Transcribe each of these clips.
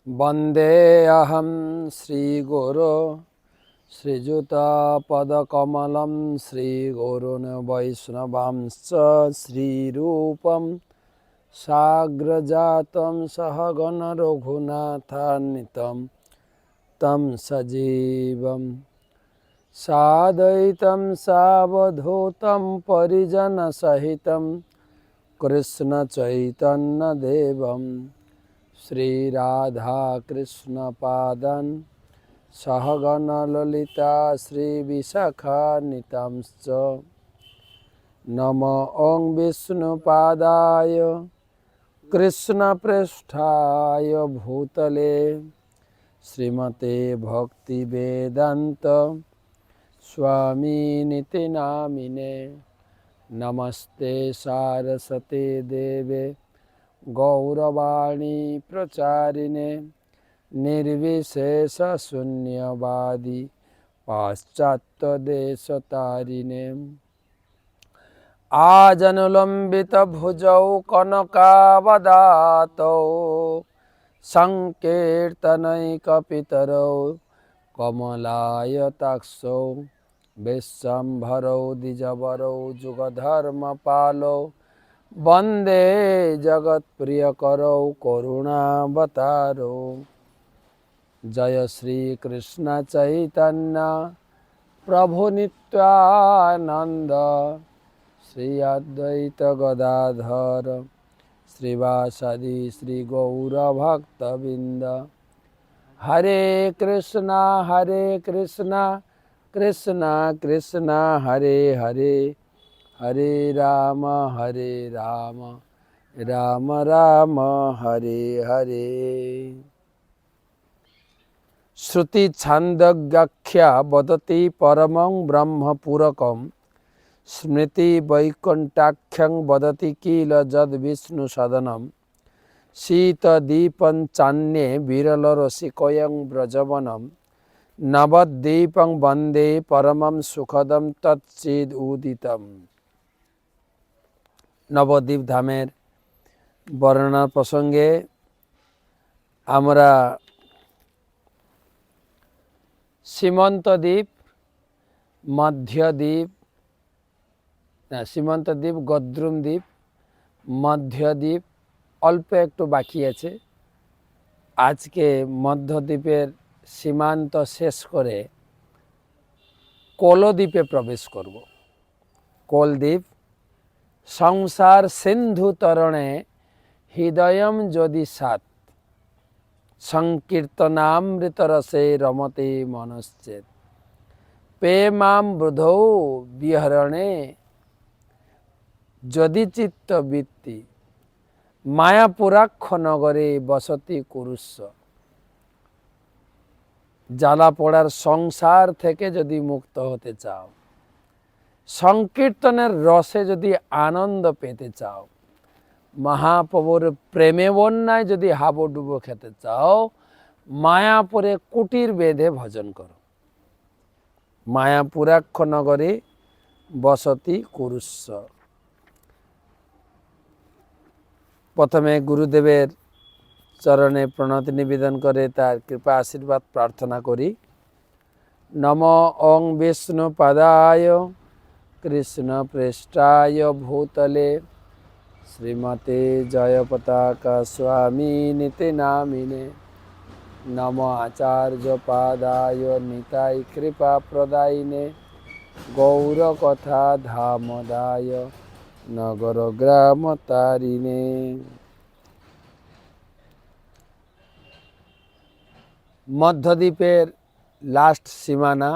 वन्देऽहं श्रीगुरो श्रीयुतपदकमलं श्रीगुरून् वैष्णवांश्च श्रीरूपं साग्रजातं सहगण रघुनाथान्वितं तं सजीवं साद्वैतं सावधूतं परिजनसहितं कृष्णचैतन्यदेवं श्रीराधाकृष्णपादान् सहगण ललिता श्रीविशाखान्वितांश्च नमो ॐ विष्णुपादाय कृष्णप्रेष्ठाय भूतले श्रीमते भक्तिवेदान्त स्वामिनिति नामिने। नमस्ते सारस्वते देवे गौरवाणी प्रचारिणे निर्विशेष शून्यवादी पाश्चात्यदेशतारिणे आजनुलंबित भुजौ कनकावदातौ संकीर्तनैकपितरौ कमलायताक्षौ विश्वम्भरौ द्विजवरौ जुगधर्मपालौ वन्दे जगत्प्रियकरौ करुणावतारौ। जय श्री कृष्ण चैतन्य प्रभु नित्यानंद श्री अद्वैत गदाधर श्रीवासदि श्री गौर भक्तबिंद। हरे कृष्णा कृष्णा कृष्णा हरे हरे हरे राम राम राम हरे हरे। श्रुति छांदोग्याख्या वदति परमं ब्रह्म पूरकं स्मृति वैकुंठाख्यं वदति किल जद विष्णु सदनम शीतदीपं चान्ये विरलरसिकयं व्रजवनं नवद्वीपं वन्दे परमं सुखदं तच्चिद उदितम। नवद्वीप धामेर बर्णनार प्रसंगे आमरा সীমান্ত দ্বীপ, মধ্য দ্বীপ, সীমান্ত দ্বীপ, গদ্রুম দ্বীপ, মধ্য দ্বীপ অল্প একটু বাকি আছে। আজকে মধ্য দ্বীপের সীমান্ত শেষ করে কোলদ্বীপে প্রবেশ করব। কোলদ্বীপ সংসার সিন্ধু তরণে হৃদয়ম যদি সাত সংকীর্তনামৃত রসে রমতে মনশ্চেত প্রেমাম বুধৌ বিহরণে যদি চিত্ত বৃত্তি মায়াপুরাক্ষ নগরে বসতি কুরুস্ব। জ্বালা পোড়ার সংসার থেকে যদি মুক্ত হতে চাও, সংকীর্তনের রসে যদি আনন্দ পেতে চাও, মহাপ্রভুর প্রেমে বন্যায় যদি হাবুডুবো খেতে চাও, মায়াপুরে কুটির বেঁধে ভজন করো। মায়াপুরাক্ষ নগরে বসতি কুরুস্ব। প্রথমে গুরুদেবের চরণে প্রণতি নিবেদন করে তার কৃপা আশীর্বাদ প্রার্থনা করি। নমো ওং বিষ্ণু পাদায় কৃষ্ণ পৃষ্ঠায় ভূতলে শ্রীমতে জয় পতাকা স্বামী নীতি নামিনে নমো আচার্য পাদায় নিতাই কৃপা প্রদায়িনে গৌর কথা ধামদায় নগর গ্রাম তারিণে। মধ্যদ্বীপের লাস্ট সীমানা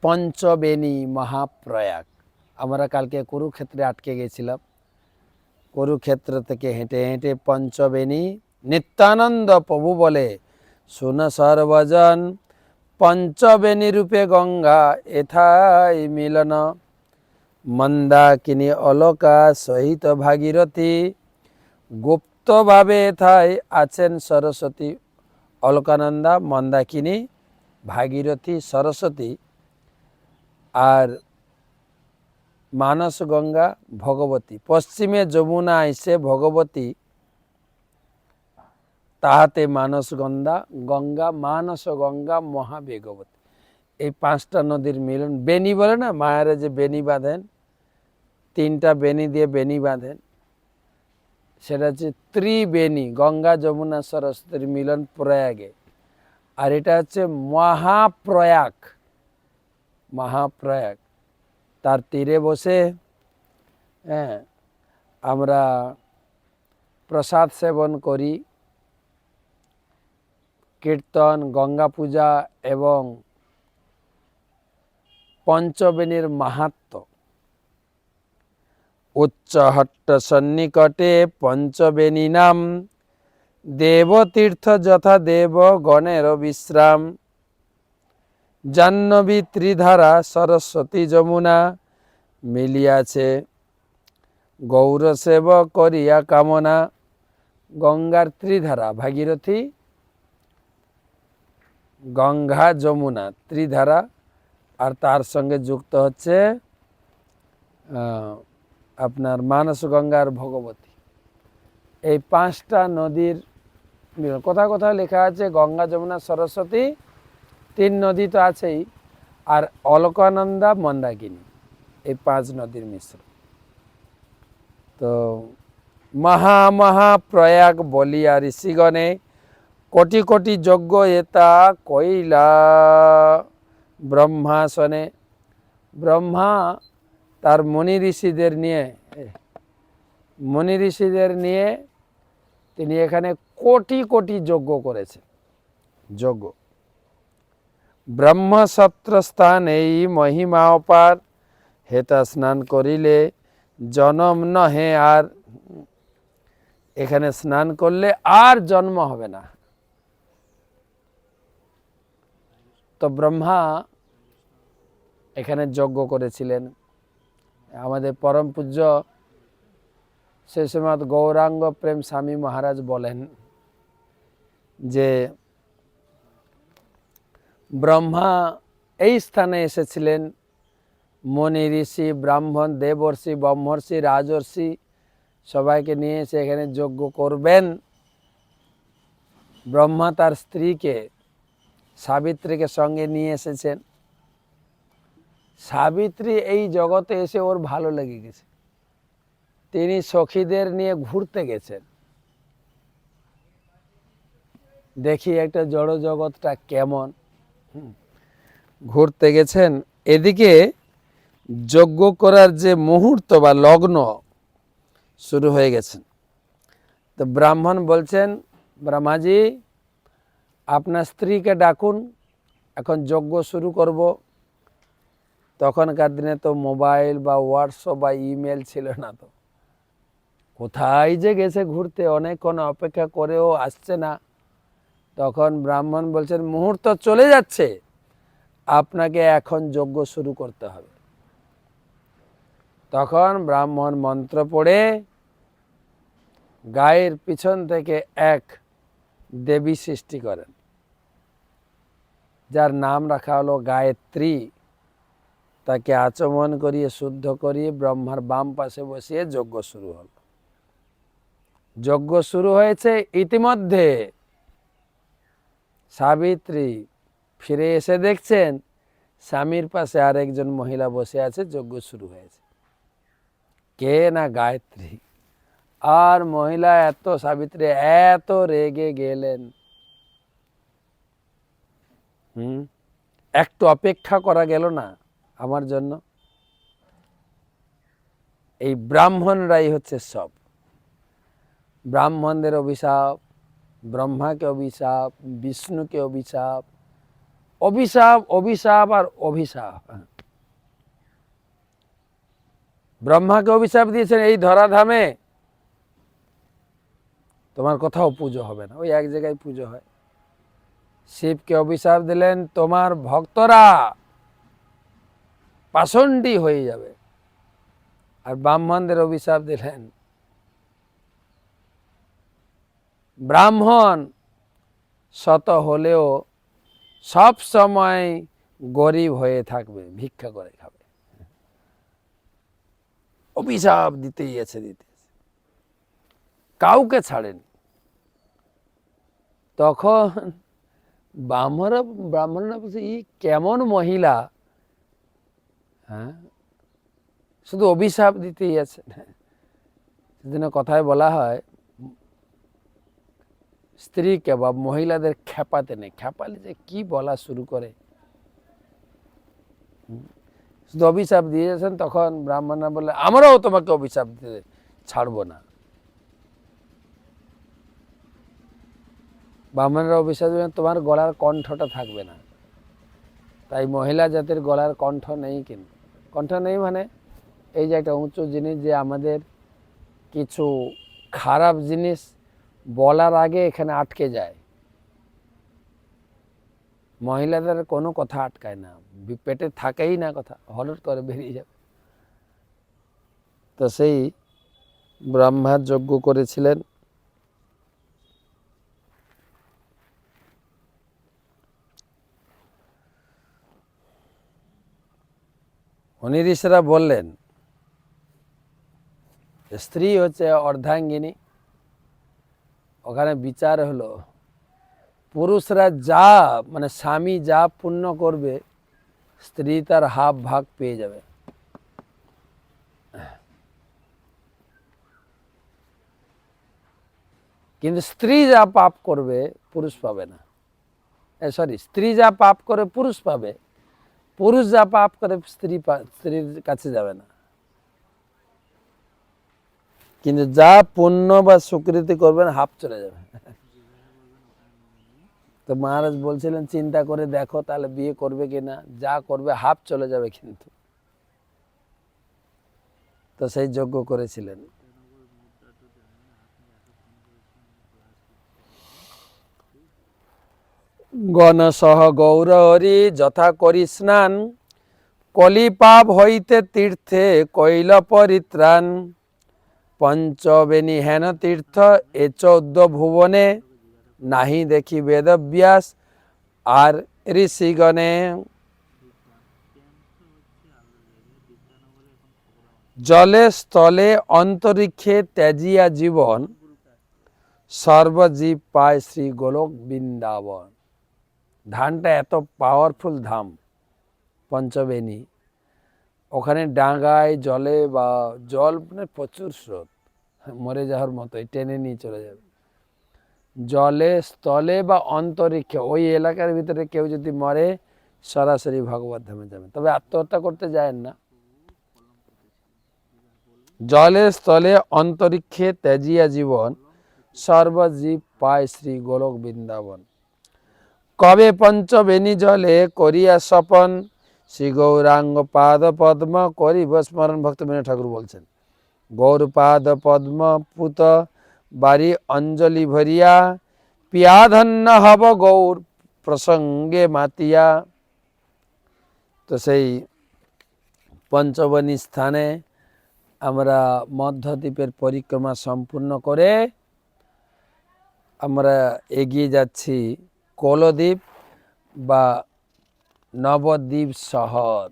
পঞ্চবেনী মহাপ্রয়াগ। আমরা কালকে কুরুক্ষেত্রে আটকে গেছিলাম। কুরুক্ষেত্র থেকে হেঁটে হেঁটে পঞ্চবেনী নিত্যানন্দ প্রভু বলে শুন সর্বজন পঞ্চবেনী রূপে গঙ্গা এথাই মিলন মন্দাকিনী অলকা সহিত ভাগীরথী গুপ্তভাবে এথাই আছেন সরস্বতী। অলকানন্দা, মন্দাকিনী, ভাগীরথী, সরস্বতী আর मानस गंगा भगवती। पश्चिमे যমুনা এসে ভগবতী তাহাতে মানস গঙ্গা গঙ্গা মানস গঙ্গা মহাবেগবতী। এই পাঁচটা নদীর মিলন। বেনি বলে না, মায়ারে যে বেনি বাঁধেন, তিনটা বেনি দিয়ে বেনি বাঁধেন, সেটা হচ্ছে ত্রিবেণী, গঙ্গা যমুনা সরস্বতীর মিলন প্রয়াগে। আর এটা হচ্ছে মহাপ্রয়াগ, মহাপ্রয়াগ। তার তীরে বসে হ্যাঁ আমরা প্রসাদ সেবন করি, কীর্তন, গঙ্গা পূজা এবং পঞ্চবেণীর মাহাত্ম্য। উচ্চহট্ট সন্নিকটে পঞ্চবেণী নাম, দেবতীর্থ যথা দেব গণের বিশ্রাম। জাহ্নবী ত্রিধারা সরস্বতী যমুনা, মিলিয়াছে গৌরসেব করিয়া কামনা। গঙ্গার ত্রিধারা, ভাগীরথী, গঙ্গা, যমুনা, ত্রিধারা। আর তার সঙ্গে যুক্ত হচ্ছে আপনার মানস গঙ্গার ভগবতী। এই পাঁচটা নদীর মিলন। কোথাও কোথাও লেখা আছে গঙ্গা যমুনা সরস্বতী, তিন নদী তো আছেই, আর অলকানন্দা মন্দাকিনী, এই পাঁচ নদীর মিশ্র। তো মহাপ্রয়াগ বলিয়া ঋষিগণে, কোটি কোটি যজ্ঞ এতা কইলা ব্রহ্মাসনে। ব্রহ্মা তার মুনি ঋষিদের নিয়ে তিনি এখানে কোটি কোটি যজ্ঞ করেছেন। যজ্ঞ ব্রহ্মসত্র স্থান এই মহিমা অপার, হেতা স্নান করিলে জন্ম নহে আর। এখানে স্নান করলে আর জন্ম হবে না। তো ব্রহ্মা এখানে যজ্ঞ করেছিলেন। আমাদের পরম পূজ্য শ্রী শ্রীমৎ গৌরাঙ্গ প্রেম স্বামী মহারাজ বলেন যে ব্রহ্মা এই স্থানে এসেছিলেন মুনি ঋষি, ব্রাহ্মণ, দেবর্ষি, ব্রহ্মর্ষি, রাজর্ষি সবাইকে নিয়ে এসে এখানে যজ্ঞ করবেন। ব্রহ্মা তার স্ত্রীকে সাবিত্রীকে সঙ্গে নিয়ে এসেছেন। সাবিত্রী এই জগতে এসে ওর ভালো লেগে গেছে, তিনি সখীদের নিয়ে ঘুরতে গেছেন, দেখি একটা জড় জগৎটা কেমন, ঘুরতে গেছেন। এদিকে যজ্ঞ করার যে মুহূর্ত বা লগ্ন শুরু হয়ে গেছেন। তো ব্রাহ্মণ বলছেন, ব্রহ্মাজি আপনার স্ত্রীকে ডাকুন, এখন যজ্ঞ শুরু করব। তখনকার দিনে তো মোবাইল বা হোয়াটসঅ্যাপ বা ইমেল ছিল না, তো কোথায় যে গেছে ঘুরতে, অনেকক্ষণ অপেক্ষা করেও আসছে না। তখন ব্রাহ্মণ বলছেন মুহূর্ত চলে যাচ্ছে, আপনাকে এখন যজ্ঞ শুরু করতে হবে। তখন ব্রাহ্মণ মন্ত্র পড়ে গায়ের পিছন থেকে এক দেবী সৃষ্টি করেন, যার নাম রাখা হলো গায়ত্রী। তাকে আচমন করিয়ে শুদ্ধ করিয়ে ব্রহ্মার বাম পাশে বসিয়ে যজ্ঞ শুরু হল। যজ্ঞ শুরু হয়েছে, ইতিমধ্যে সাবিত্রী ফিরে এসে দেখছেন স্বামীর পাশে আরেকজন মহিলা বসে আছে, যজ্ঞ শুরু হয়েছে। কে না গায়ত্রী। আর মহিলা সাবিত্রী এত রেগে গেলেন, একটু অপেক্ষা করা গেল না আমার জন্য? এই ব্রাহ্মণরাই হচ্ছে সব। ব্রাহ্মণদের অভিশাপ, ব্রহ্মাকে অভিশাপ, বিষ্ণুকে অভিশাপ, অভিশাপ অভিশাপ আর অভিশাপ। ব্রহ্মাকে অভিশাপ দিয়েছেন, এই ধরাধামে তোমার কোথাও পুজো হবে না, ওই এক জায়গায় পুজো হয়। শিবকে অভিশাপ দিলেন, তোমার ভক্তরা পাষণ্ডী হয়ে যাবে। আর ব্রাহ্মণদের অভিশাপ দিলেন, ব্রাহ্মণ শত হলেও সব সময় গরিব হয়ে থাকবে, ভিক্ষা করে খাবে। অভিশাপ দিতেই আছে, কাউকে ছাড়েন। তখন ব্রাহ্মণরা বলছে, ই কেমন মহিলা, হ্যাঁ, শুধু অভিশাপ দিতেই আছে। সেদিন কথায় বলা হয়, স্ত্রীকে বা মহিলাদের খেপাতে নেই। খেপালে যে কি বলা শুরু করে, শুধু অভিশাপ দিয়েছেন। তখন ব্রাহ্মণরা বললে, আমরাও তোমাকে অভিশাপ দিতে ছাড়বো না। ব্রাহ্মণরা অভিশাপ দিবেন, তোমার গলার কণ্ঠটা থাকবে না। তাই মহিলা জাতির গলার কণ্ঠ নেই। কিন্তু কণ্ঠ নেই মানে এই যে একটা উঁচু জিনিস, যে আমাদের কিছু খারাপ জিনিস বলার আগে এখানে আটকে যায়। মহিলাদের কোনো কথা আটকায় না, পেটে থাকেই না, কথা হঠাৎ করে বেরিয়ে যাবে। তো সেই ব্রহ্মার যজ্ঞ করেছিলেন। ঋষিরা বললেন, স্ত্রী হচ্ছে অর্ধাঙ্গিনী। ওখানে বিচার হলো, পুরুষরা যা মানে স্বামী যা পুণ্য করবে, স্ত্রী তার হাফ ভাগ পেয়ে যাবে। কিন্তু স্ত্রী যা পাপ করবে পুরুষ পাবে না। স্ত্রী যা পাপ করে পুরুষ পাবে, পুরুষ যা পাপ করে স্ত্রীর কাছে যাবে না। কিন্তু যা পুণ্য বা সুকৃতি করবেন হাফ চলে যাবে। তো মহারাজ বলছিলেন, চিন্তা করে দেখো তাহলে বিয়ে করবে কিনা, যা করবে হাফ চলে যাবে কিন্তু। তো সেই যজ্ঞ করেছিলেন। গণ সহ গৌরহরি যথা করি স্নান, কলিপাপ হইতে তীর্থে কৈল পরিত্রাণ। পঞ্চবেণী হেন তীর্থ এ 14 ভুবনে, নাহি দেখি বেদব্যাস আর ঋষিগণে। জলে স্থলে অন্তরিক্ষে ত্যাজিয়া জীবন, সর্বজীব পায় শ্রী গোলক বৃন্দাবন। ধামটা এত পাওয়ারফুল ধাম পঞ্চবেণী। ওখানে ডাঙায় জলে বা জল মানে প্রচুর স্রোত, মরে যাওয়ার মতোই টেনে নিয়ে চলে যাবে। জলে স্থলে বা অন্তরিক্ষে, ওই এলাকার ভিতরে কেউ যদি মরে সরাসরি ভগবত ধামে যাবে, তবে আত্মহত্যা করতে যায় না। জলে স্থলে অন্তরিক্ষে ত্যাজিয়া জীবন, সর্বজীব পায় শ্রী গোলক বৃন্দাবন। কবে পঞ্চবেণী জলে করিয়া স্বপন, শ্রী গৌরাঙ্গ পাদ পদ্ম করিব স্মরণ। ভক্তবিনোদ ঠাকুর বলছেন, গৌর পাদ পদ্ম পুত বাড়ি অঞ্জলি ভরিয়া, পিয়াধন্য হব গৌর প্রসঙ্গে মাতিয়া। তো সেই পঞ্চবনী স্থানে আমরা মধ্যদ্বীপের পরিক্রমা সম্পূর্ণ করে আমরা এগিয়ে যাচ্ছি কলদ্বীপ বা নবদ্বীপ শহর।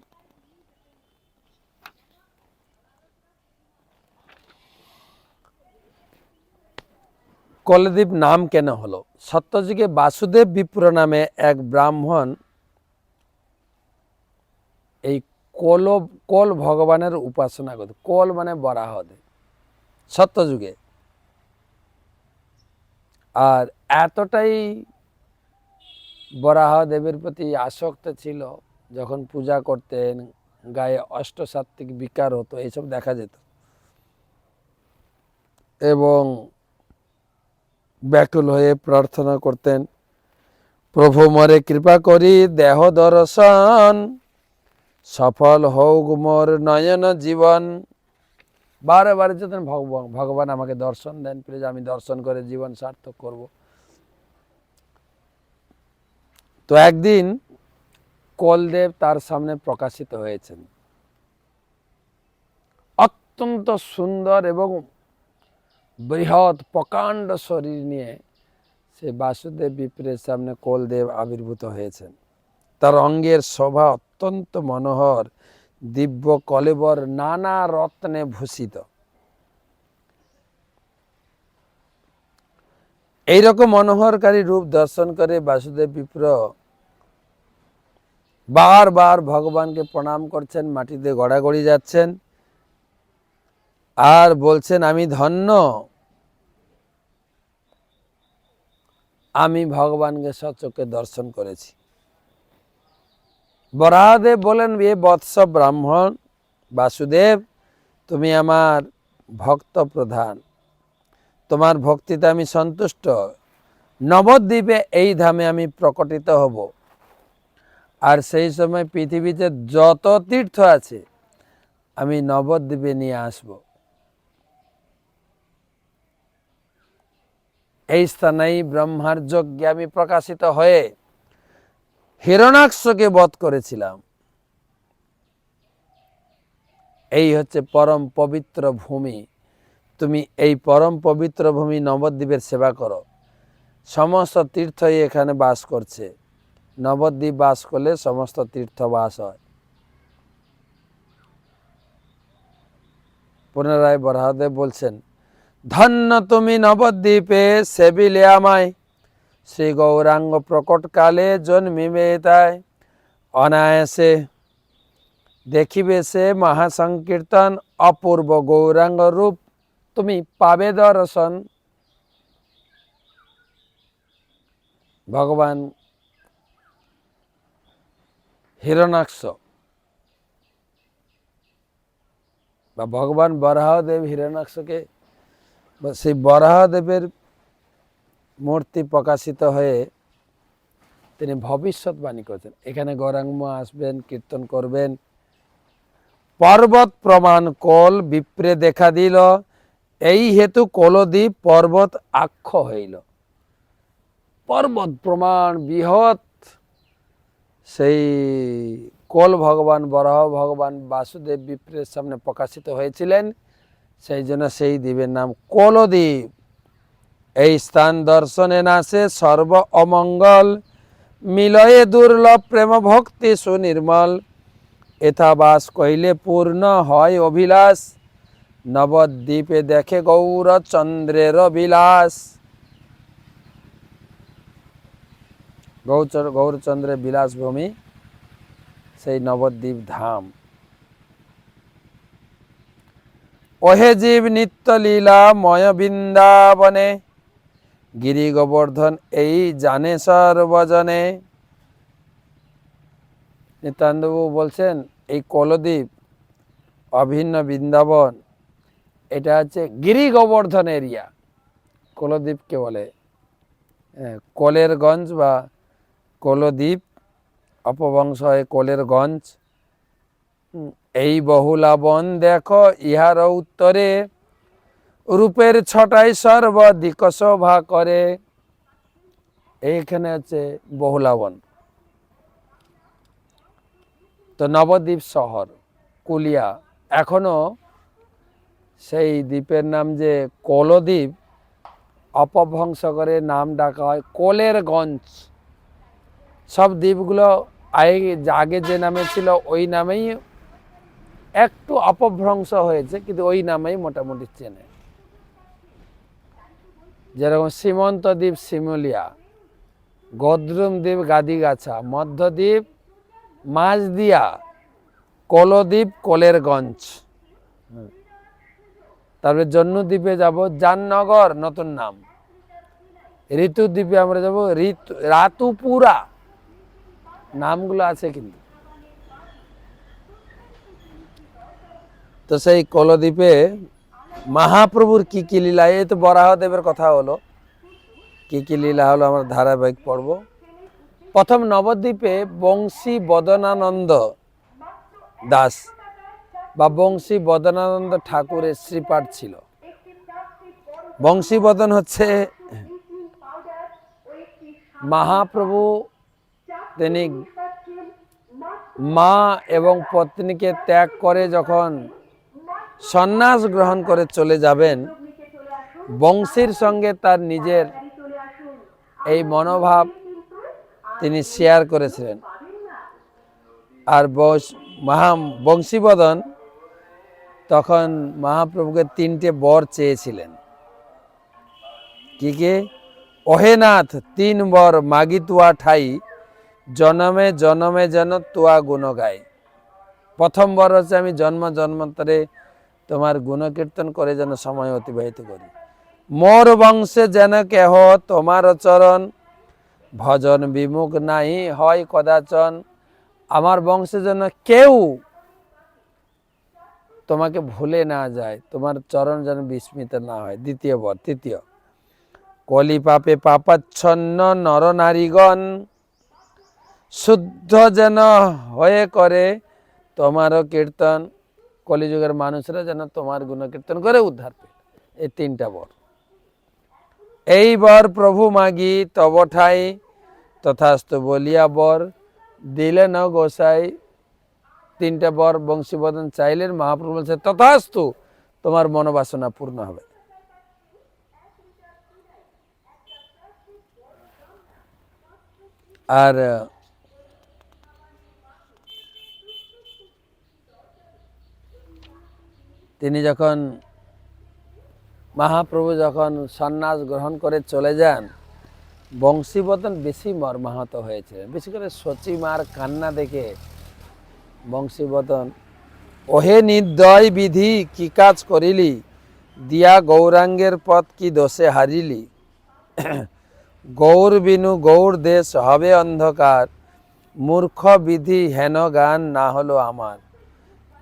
কলদ্বীপ নাম কেন হলো? সত্যযুগে বাসুদেব বিপ্র নামে এক ব্রাহ্মণ এই কোল ভগবানের উপাসনা করত। কোল মানে বরাহদেব, সত্যযুগে। আর এতটাই বরাহদেবের প্রতি আসক্ত ছিল, যখন পূজা করতেন গায়ে অষ্টসাত্ত্বিক বিকার হতো, এইসব দেখা যেত। এবং ব্যাকুল হয়ে প্রার্থনা করতেন, প্রভু মরে কৃপা করি দেহ দর্শন, সফল হোক মোর নয়ন জীবন। বারে বারে যেতেন, ভগবান আমাকে দর্শন দেন প্লিজ, আমি দর্শন করে জীবন সার্থক করব। তো একদিন কলদেব তার সামনে প্রকাশিত হয়েছেন। অত্যন্ত সুন্দর এবং বৃহৎ প্রকাণ্ড শরীর নিয়ে সে বাসুদেব বিপ্রের সামনে কলদেব আবির্ভূত হয়েছেন। তার অঙ্গের শোভা অত্যন্ত মনোহর, দিব্য কলেবর নানা রত্নে ভূষিত। এইরকম মনোহরকারী রূপ দর্শন করে বাসুদেব বিপ্র বারবার ভগবানকে প্রণাম করছেন, মাটিতে গড়াগড়ি যাচ্ছেন আর বলছেন, আমি ধন্য, আমি ভগবানকে সচক্ষে দর্শন করেছি। বরাহদেব বলেন, এ বৎস ব্রাহ্মণ বাসুদেব, তুমি আমার ভক্ত প্রধান, তোমার ভক্তিতে আমি সন্তুষ্ট, নবদ্বীপে এই ধামে আমি প্রকটিত হব, আর সেই সময় পৃথিবীতে যত তীর্থ আছে আমি নবদ্বীপে নিয়ে আসব। এই স্থানেই ব্রহ্মার যজ্ঞে আমি প্রকাশিত হয়ে হিরণ্যাক্ষকে বধ করেছিলাম। এই হচ্ছে পরম পবিত্র ভূমি, তুমি এই পরম পবিত্র ভূমি নবদ্বীপের সেবা করো। সমস্ত তীর্থই এখানে বাস করছে, নবদ্বীপ বাস করলে সমস্ত তীর্থ বাস হয়। পুনরায় বরাহদেব বলছেন, ধন্য তুমি নবদ্বীপে সেবিলে আমায়, শ্রী গৌরাঙ্গ প্রকট কালে জন্মিবে তাই, অনায়াসে দেখিবে সে মহাসংকীর্তন, অপূর্ব গৌরাঙ্গ রূপ তুমি পাবে দর্শন। ভগবান হিরণ্যাক্ষ বা ভগবান বরাহদেব হিরণ্যাক্ষকে, সেই বরাহদেবের মূর্তি প্রকাশিত হয়ে তিনি ভবিষ্যৎবাণী করছেন, এখানে গৌরাঙ্গ আসবেন, কীর্তন করবেন। পর্বত প্রমাণ কোল বিপ্রে দেখা দিল, এই হেতু কোলদ্বীপ পর্বত আক্ষ হইল। পর্বত প্রমাণ বৃহৎ সেই কোল ভগবান বরাহ ভগবান বাসুদেব বিপ্রের সামনে প্রকাশিত হয়েছিলেন, সেই জন্য সেই দ্বীপের নাম কোলদ্বীপ। এই স্থান দর্শনে নাসে সর্ব অমঙ্গল, মিলয়ে দুর্লভ প্রেম ভক্তি সুনির্মল, এথা বাস কইলে পূর্ণ হয় অভিলাষ, নবদ্বীপে দেখে গৌরচন্দ্রের বিলাস। গৌরচন্দ্রের বিলাস ভূমি সেই নবদ্বীপ ধাম। ওহে জীব নিত্য লীলা ময় বৃন্দাবনে, গিরি গোবর্ধন এই জানে সর্বজনে। নিত্যানন্দবাবু বলছেন, এই কোলদ্বীপ অভিন্ন বৃন্দাবন, এটা হচ্ছে গিরি গোবর্ধন এরিয়া। কোলদ্বীপকে বলে কোলের গঞ্জ বা কোলদ্বীপ, অপভ্রংশ হয় কোলের গঞ্জ। এই বহুলাবন দেখো ইহার উত্তরে, রূপের ছটাই সর্বাধিক শোভা করে। এইখানে হচ্ছে বহুলাবন। তো নবদ্বীপ শহর কুলিয়া, এখনো সেই দ্বীপের নাম যে কোলদ্বীপ, অপভ্রংশ করে নাম ডাকা হয় কোলের গঞ্জ। সব দ্বীপগুলো আগে যে নামে ছিল ওই নামেই একটু অপভ্রংশ হয়েছে, কিন্তু ওই নামেই মোটামুটি চেনে। যেরকম সীমন্ত দ্বীপ শিমুলিয়া, গদ্রুম দ্বীপ গাদিগাছা, মধ্যদ্বীপ মাঝদিয়া, কোলদ্বীপ কোলেরগঞ্জ। তারপরে জন্মদ্বীপে যাব জামনগর, নতুন নাম। ঋতুদ্বীপে আমরা যাব রাতুপুরা, নামগুলো আছে কিন্তু। তো সেই কোলদ্বীপে মহাপ্রভুর কি কি লীলা, এই তো বরাহদেবের কথা হলো, কি কি লীলা হলো আমরা ধারাবাহিক পড়ব। প্রথম নবদ্বীপে বংশী বদনানন্দ দাস বা বংশী বদনানন্দ ঠাকুরের শ্রীপাঠ ছিল। বংশী বদন হচ্ছে মহাপ্রভু, তিনি মা এবং পত্নীকে ত্যাগ করে যখন সন্ন্যাস গ্রহণ করে চলে যাবেন, বংশীর সঙ্গে তার নিজের এই মনোভাব তিনি শেয়ার করেছিলেন। আর বংশীবদন তখন মহাপ্রভুকে 3টে বর চেয়েছিলেন। কি কি? ওহে নাথ তিন বর মাগি তুয়া ঠাই, জনমে জনমে যেন তুয়া গুণ গাই। প্রথম বর হচ্ছে আমি জন্ম জন্মান্তরে তোমার গুণকীর্তন করে যেন সময় অতিবাহিত করি। মোর বংশে যেন কেহ তোমার চরণ, ভজন বিমুখ নাই হয় কদাচন। আমার বংশে যেন কেউ তোমাকে ভুলে না যায়, তোমার চরণ যেন বিস্মিত না হয়। দ্বিতীয় বর। তৃতীয়, কলি পাপে পাপাচ্ছন্ন নর নারীগণ, শুদ্ধ যেন হয়ে করে তোমারও কীর্তন। কলিযুগের মানুষরা যেন তোমার গুণকীর্তন করে উদ্ধার পেল। এই তিনটা বর। এই বর প্রভু মাগি তব ঠাই, তথাস্তু বলিয়া বর দিলেন গোসাই। তিনটা বর বংশীবদন চাইলেন, মহাপ্রভু বলছে তথাস্তু, তোমার মনোবাসনা পূর্ণ হবে। আর তিনি যখন মহাপ্রভু যখন সন্ন্যাস গ্রহণ করে চলে যান, বংশীবদন বেশি মর্মাহত হয়েছিলেন। বিশেষ করে সচিমার কান্না দেখে বংশীবদন, ওহে নির্দয় বিধি কি কাজ করিলি, দিয়া গৌরাঙ্গের পথ কি দোষে হারিলি। গৌর বিনু গৌর দেশ হবে অন্ধকার, মূর্খ বিধি হেন গান না হলো আমার।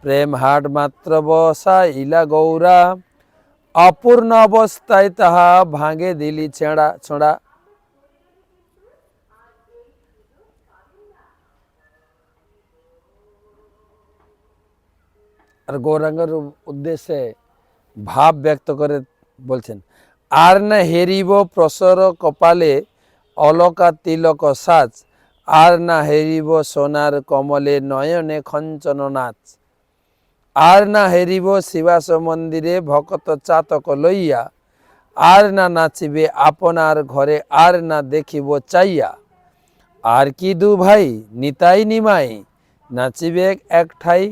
প্রেম হাট মাত্র বসা ইলা গৌরা, অপূর্ণ অবস্থায় তাহা ভাঙে দিলি ছেঁড়া ছোঁড়া। আর গৌরাঙ্গের উদ্দেশ্যে ভাব ব্যক্ত করে বলছেন, আর না হেরিব প্রসর কপালে অলকা তিলক সাজ, আর না হেরিব সোনার কমলে নয়নে খঞ্চন নাচ। আর না হেরিব শিবাস মন্দিরে ভকত চাতক লইয়া, আর না নাচিবে আপনার ঘরে, আর না দেখিব চাইয়া। আর কি দু ভাই নিতাই নিমাই, নাচিবে এক ঠাই,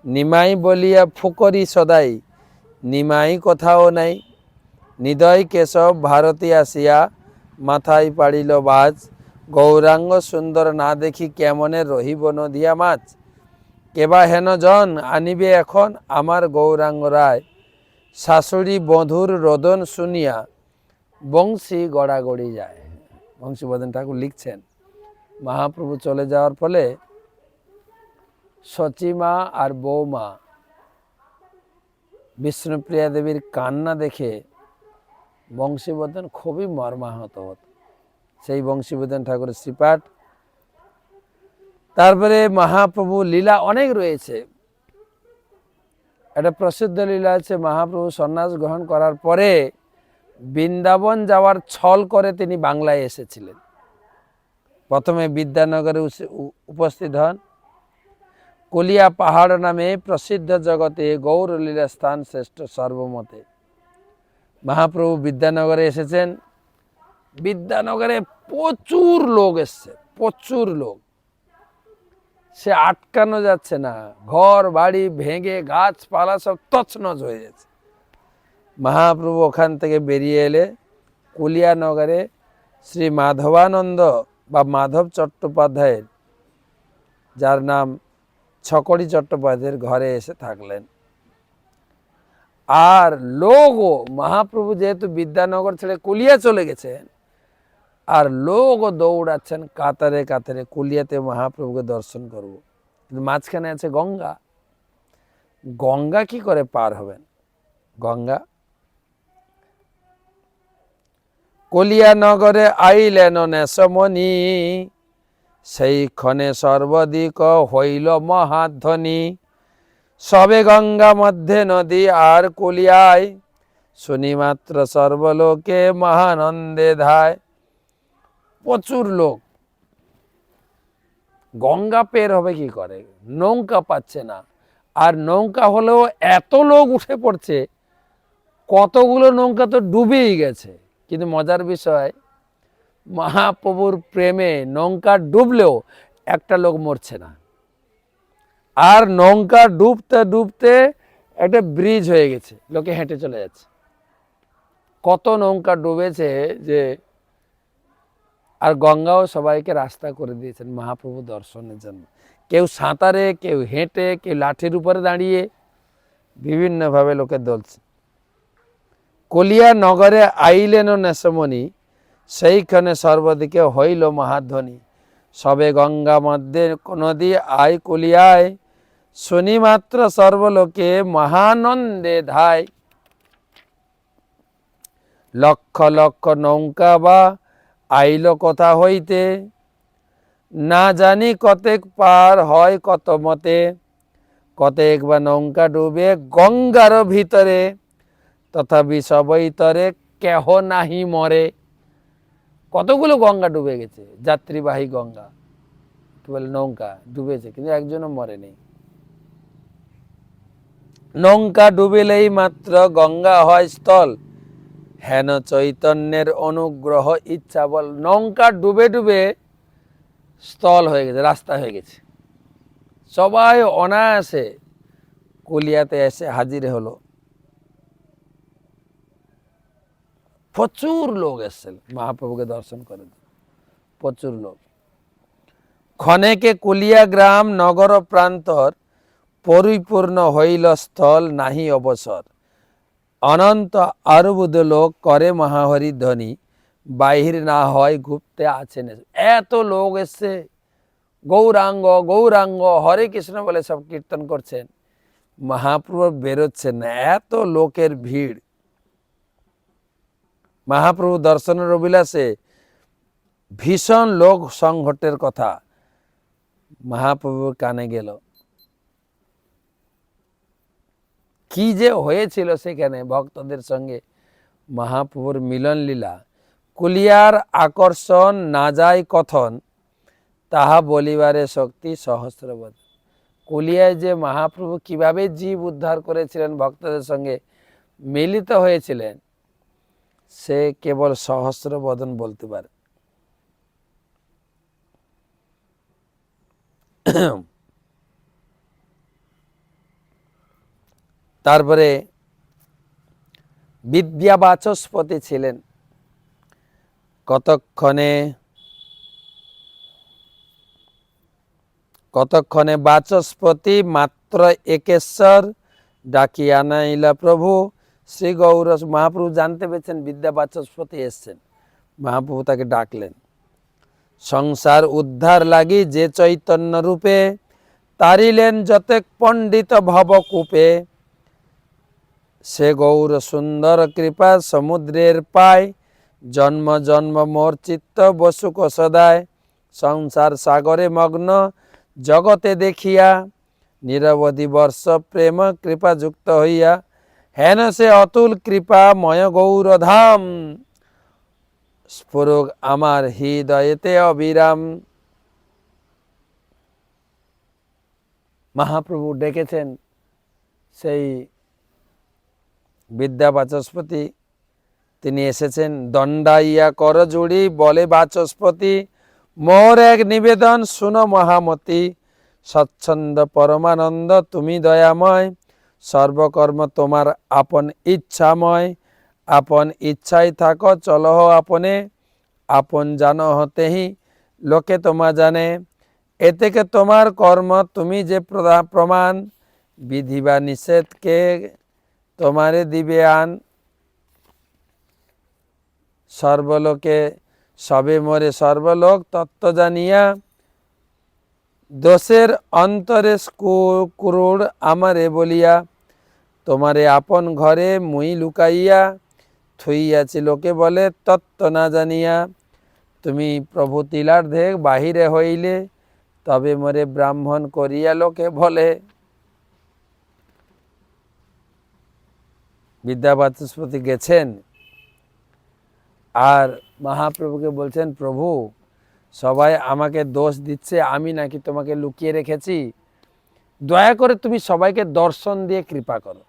নিমাই বলিয়া ফুকরি সদাই, নিমাই কোথাও নাই। নিদয় কেশব ভারতী আসিয়া, মাথায় পাড়িল বাজ, গৌরাঙ্গ সুন্দর না দেখি কেমনে রহিব নদিয়া মাছ। কেবা হেন জন আনিবে এখন আমার গৌরাঙ্গ রায়, শাশুড়ি বধুর রোদন শুনিয়া বংশী গড়াগড়ি যায়। বংশীবদন ঠাকুর লিখছেন, মহাপ্রভু চলে যাওয়ার ফলে সচিমা আর বৌমা বিষ্ণুপ্রিয়া দেবীর কান্না দেখে বংশীবদন খুবই মর্মাহত হতো। সেই বংশীবদন ঠাকুরের শ্রীপাঠ। তারপরে মহাপ্রভু লীলা অনেক রয়েছে। একটা প্রসিদ্ধ লীলা আছে, মহাপ্রভু সন্ন্যাস গ্রহণ করার পরে বৃন্দাবন যাওয়ার ছল করে তিনি বাংলায় এসেছিলেন। প্রথমে বিদ্যানগরে উপস্থিত হন। কলিয়া পাহাড় নামে প্রসিদ্ধ জগতে গৌর লীলা স্থান শ্রেষ্ঠ সর্বমতে। মহাপ্রভু বিদ্যানগরে এসেছেন। বিদ্যানগরে প্রচুর লোক এসছে, প্রচুর লোক। সে আটকানো যাচ্ছে না, ঘর বাড়ি ভেঙে গাছপালা সব তছনছ হয়ে যাচ্ছে। মহাপ্রভু ওখান থেকে বেরিয়ে এলে কুলিয়ানগরে শ্রী মাধবানন্দ বা মাধব চট্টোপাধ্যায়ের, যার নাম ছকড়ি চট্টোপাধ্যায়ের ঘরে এসে থাকলেন। আর লোকও, মহাপ্রভু যেহেতু বিদ্যানগর ছেড়ে কুলিয়া চলে গেছেন, আর লোকও দৌড়াচ্ছেন কাতারে কাতারে কুলিয়াতে মহাপ্রভুকে দর্শন করব। কিন্তু মাঝখানে আছে গঙ্গা। গঙ্গা কি করে পার হবেন? গঙ্গা কলিয়া নগরে আইলেন নেশমণি, সেই ক্ষণে সর্বদিক হইল মহাধ্বনি। সবে গঙ্গা মধ্যে নদী আর কলিয়ায়, শুনি মাত্র সর্বলোকে মহানন্দে ধায়। প্রচুর লোক। গঙ্গা পের হবে কি করে? নৌকা পাচ্ছে না। আর নৌকা হলেও এত লোক উঠে পড়ছে, কতগুলো নৌকা তো ডুবেই গেছে। কিন্তু মজার বিষয়, মহাপ্রভুর প্রেমে নৌকা ডুবলেও একটা লোক মরছে না। আর নৌকা ডুবতে ডুবতে একটা ব্রিজ হয়ে গেছে, লোকে হেঁটে চলে যাচ্ছে। কত নৌকা ডুবেছে যে আর গঙ্গাও সবাইকে রাস্তা করে দিয়েছেন মহাপ্রভু দর্শনের জন্য। কেউ সাঁতারে, কেউ হেঁটে, কেউ লাঠির উপরে দাঁড়িয়ে, বিভিন্নভাবে লোকে দলছে। কলিয়া নগরে আইলেন নেশমণি, সেইখানে সর্বদিকে হইল মহাধ্বনি। সবে গঙ্গা মধ্যে নদী আয় কলিয়ায়, শুনি মাত্র সর্বলোকে মহানন্দে ধায়। লক্ষ লক্ষ নৌকা বা আইল কথা হইতে, না জানি কতেক পার হয় কত মতে। কতেক বা নৌকা ডুবে গঙ্গার ভিতরে, তথাপি সবইতরে কেহ নাহি মরে। কতগুলো গঙ্গা ডুবে গেছে, যাত্রীবাহী গঙ্গা, কি বলে নৌকা ডুবেছে, কিন্তু একজনও মরেনি। নৌকা ডুবিলেই মাত্র গঙ্গা হয় স্থল, হেন চৈতন্যের অনুগ্রহ ইচ্ছা বল। নৌকা ডুবে ডুবে স্থল হয়ে গেছে, রাস্তা হয়ে গেছে। সবাই অনায়াসে কলিয়াতে এসে হাজির হলো। প্রচুর লোক এসেছেন মহাপ্রভুকে দর্শন করে, প্রচুর লোক। ক্ষণেকে কলিয়া গ্রাম নগর প্রান্তর, পরিপূর্ণ হইল স্থল নাহি অবসর। অনন্ত আরবুদ লোক করে মহাহরি ধ্বনি, বাহির না হয় গুপ্তে আছেন। এত লোক এসছে, গৌরাঙ্গ গৌরাঙ্গ হরে কৃষ্ণ বলে সব কীর্তন করছেন, মহাপ্রভু বেরোচ্ছেন না, এত লোকের ভিড়। মহাপ্রভু দর্শনের অভিলাষে ভীষণ লোক সংঘটের কথা মহাপ্রভুর কানে গেল। কি যে হয়েছিল সেখানে ভক্তদের সঙ্গে মহাপ্রভুর মিলন লীলা, কুলিয়ার আকর্ষণ না যায় কথন, তাহা বলিবারে শক্তি সহস্রবদ। কুলিয়ায় যে মহাপ্রভু কিভাবে জীব উদ্ধার করেছিলেন, ভক্তদের সঙ্গে মিলিত হয়েছিলেন, সে কেবল সহস্র বদন বলতে পারে। তারপরে বিদ্যাবাচস্পতি ছিলেন। কতক্ষণে বাচস্পতি মাত্র একেশ্বর, ডাকি আনাইলা প্রভু শ্রী গৌর। মহাপ্রভু জানতে পেরেছেন বিদ্যা বাচস্পতি এসছেন, মহাপ্রভু তাকে ডাকলেন। সংসার উদ্ধার লাগি যে চৈতন্য রূপে, তারিলেন যতেক পণ্ডিত ভবকূপে। সে গৌর সুন্দর কৃপা সমুদ্রের পায়, জন্ম জন্ম মোর চিত্ত বসুক সদায়। সংসার সাগরে মগ্ন জগতে দেখিয়া, নিরবধি বর্ষ প্রেম কৃপা যুক্ত হইয়া। হেন সে অতুল কৃপা ময় গৌর ধাম, স্ফুরুক আমার হৃদয়েতে অবিরাম। মহাপ্রভু ডেকেছেন সেই বিদ্যা বাচস্পতি, তিনি এসেছেন। দণ্ডাইয়া কর জুড়ি বলে বাচস্পতি, মোর এক নিবেদন শুনো মহামতি। স্বচ্ছন্দ পরমানন্দ তুমি দয়াময়, সর্বকর্ম তোমার আপন ইচ্ছাময়। আপন ইচ্ছায় থাকো চলহ আপনে, আপন জানো হতেহি লোকে তোমা জানে। এ থেকে তোমার কর্ম তুমি যে প্রমাণ, বিধি বা নিষেধকে তোমারে দিবে আন। সর্বলোকে সবে মোরে সর্বলোক তত্ত্ব জানিয়া, দোষের অন্তরে ক্রূর আমারে বলিয়া। তোমারে আপন ঘরে মুই লুকাইয়া, থুইয়াছি লোকে বলে তত্ত্ব না জানিয়া। তুমি প্রভু তিলার্ধে বাহিরে হইলে, তবে মোরে ব্রাহ্মণ করিয়া লোকে বলে। বিদ্যা বাচস্পতি গেছেন আর মহাপ্রভুকে বলছেন, প্রভু সবাই আমাকে দোষ দিচ্ছে, আমি নাকি তোমাকে লুকিয়ে রেখেছি, দয়া করে তুমি সবাইকে দর্শন দিয়ে কৃপা করো।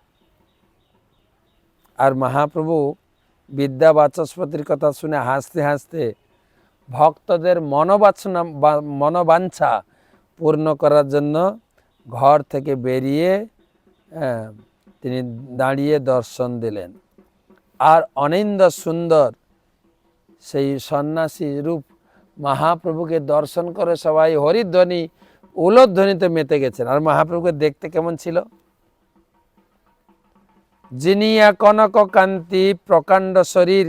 আর মহাপ্রভু বিদ্যা বাচস্পতির কথা শুনে হাসতে হাসতে ভক্তদের মনোবাঞ্ছা পূর্ণ করার জন্য ঘর থেকে বেরিয়ে তিনি দাঁড়িয়ে দর্শন দিলেন। আর অনিন্দ সুন্দর সেই সন্ন্যাসী রূপ মহাপ্রভুকে দর্শন করে সবাই হরিধ্বনি উলধ্বনিতে মেতে গেছেন। আর মহাপ্রভুকে দেখতে কেমন ছিল? জিনিয়া কনক কান্তি প্রকাণ্ড শরীর,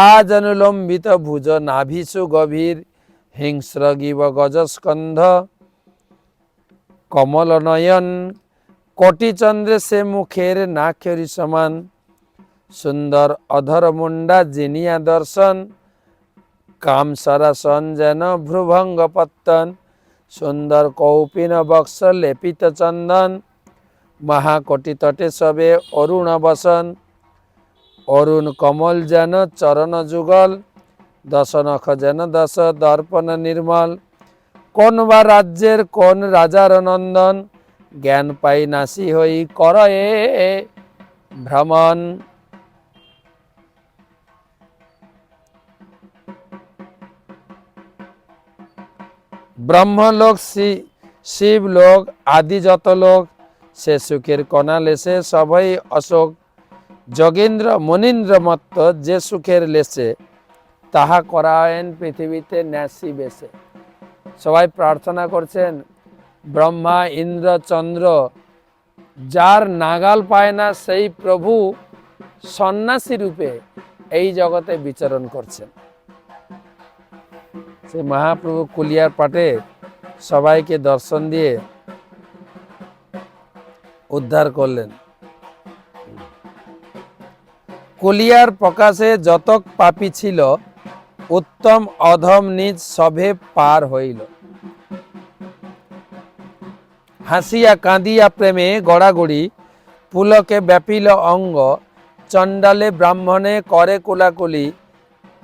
আজ অনুলম্বিত ভুজ নাভিসু গভীর, হিংস্র গিব গজস্কন্ধ কমল নয়ন, কোটি চন্দ্রে সে মুখের নাক্ষরি সমান, সুন্দর অধর মুন্ডা জিনিয়া দর্শন, কাম সরাসন যেন ভ্রুভঙ্গ পত্তন, সুন্দর কৌপিন বক্স লেপিত চন্দন, মহাকোটি তটে সবে অরুণ বসন, অরুণ কমল যেন চরণ যুগল, দশ নখ যেন দশ দর্পণ নির্মল, কোন বা রাজ্যের কোন রাজার নন্দন, জ্ঞান পাই নাসি হই করয়ে ভ্রমণ। ব্রহ্মলোক শিবলোক আদি যত লোক, সে সুখের কণা লেসে সবাই অশোক, যোগীন্দ্র মনীন্দ্র মত্ত যে সুখের লেসে, তাহা করায়েন পৃথিবীতে ন্যাসি বেশে। সবাই প্রার্থনা করছেন ব্রহ্মা ইন্দ্র চন্দ্র যার নাগাল পায় না সেই প্রভু সন্ন্যাসী রূপে এই জগতে বিচরণ করছেন। সে মহাপ্রভু কুলিয়ার পাটে সবাইকে দর্শন দিয়ে উদ্ধার করলেন। কুলিয়ার প্রকাশে যতক পাপী ছিল, উত্তম অধম নিজ সভে পার হইল। হাসিয়া কাঁদিয়া প্রেমে গড়াগড়ি, পুলকে ব্যাপিল অঙ্গ, চণ্ডালে ব্রাহ্মণে করে কুলাকুলি,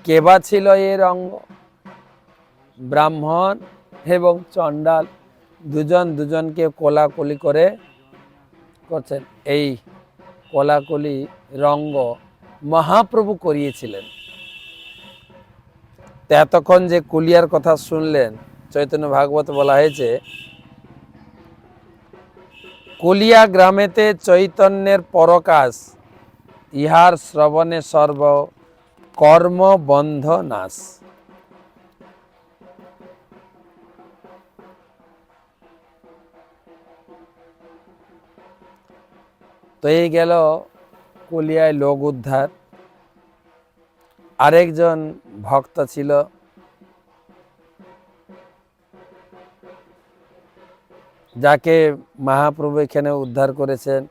কেবা ছিল এর অঙ্গ। ব্রাহ্মণ এবং চণ্ডাল দুজন দুজনকে কোলাকুলি করছেন। এই কোলাকুলি রঙ্গ মহাপ্রভু করিয়েছিলেন। এতক্ষণ যে কুলিয়ার কথা শুনলেন, চৈতন্য ভাগবত বলা হয়েছে কুলিয়া গ্রামেতে চৈতন্যের পরকাশ, ইহার শ্রবণে সর্ব কর্ম বন্ধ নাশ। তো এই গেল কুলিয়ায় লোক উদ্ধার। আরেকজন ভক্ত ছিল, যাকে মহাপ্রভু এখানে উদ্ধার করেছেন।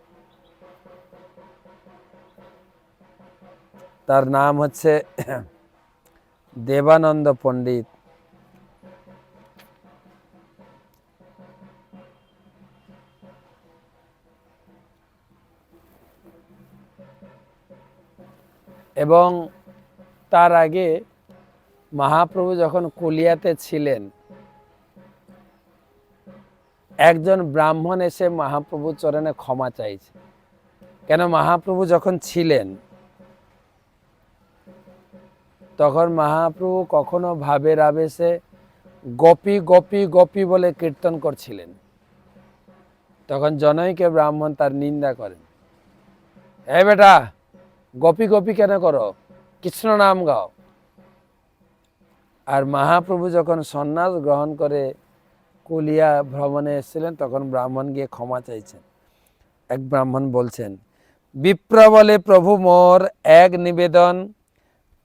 তার নাম হচ্ছে দেবানন্দ পণ্ডিত। এবং তার আগে মহাপ্রভু যখন কুলিয়াতে ছিলেন, একজন ব্রাহ্মণ এসে মহাপ্রভু চরণে ক্ষমা চাইছে। কেন? মহাপ্রভু যখন ছিলেন তখন মহাপ্রভু কখনো ভাবের আবেশে গোপী গোপী গোপী বলে কীর্তন করছিলেন। তখন জনৈকে ব্রাহ্মণ তার নিন্দা করেন, এ বেটা গোপী গোপী কেন করো, কৃষ্ণ নাম গাও। আর মহাপ্রভু যখন সন্ন্যাস গ্রহণ করে কুলিয়া ভ্রমণে এসেছিলেন, তখন ব্রাহ্মণ গিয়ে ক্ষমা চাইছেন। এক ব্রাহ্মণ বলছেন, বিপ্র বলে প্রভু মোর এক নিবেদন,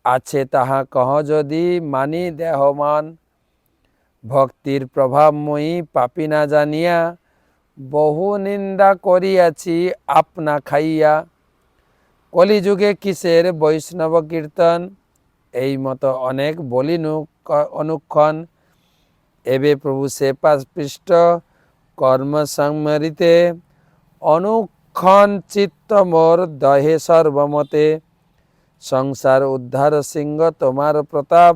আছে তাহা কহ যদি মানি দেহমান, ভক্তির প্রভাবময়ী পাপী না জানিয়া, বহু নিন্দা করিয়াছি আপনা খাইয়া, কলিযুগে কিসের বৈষ্ণব কীর্তন, এই মতো অনেক বলিনু অনুক্ষণ, এবে প্রভু সে পৃষ্ঠ কর্ম সংমরিতে, অনুক্ষণ চিত্ত মোর দহে সর্বমতে, সংসার উদ্ধার সিংহ তোমার প্রতাপ,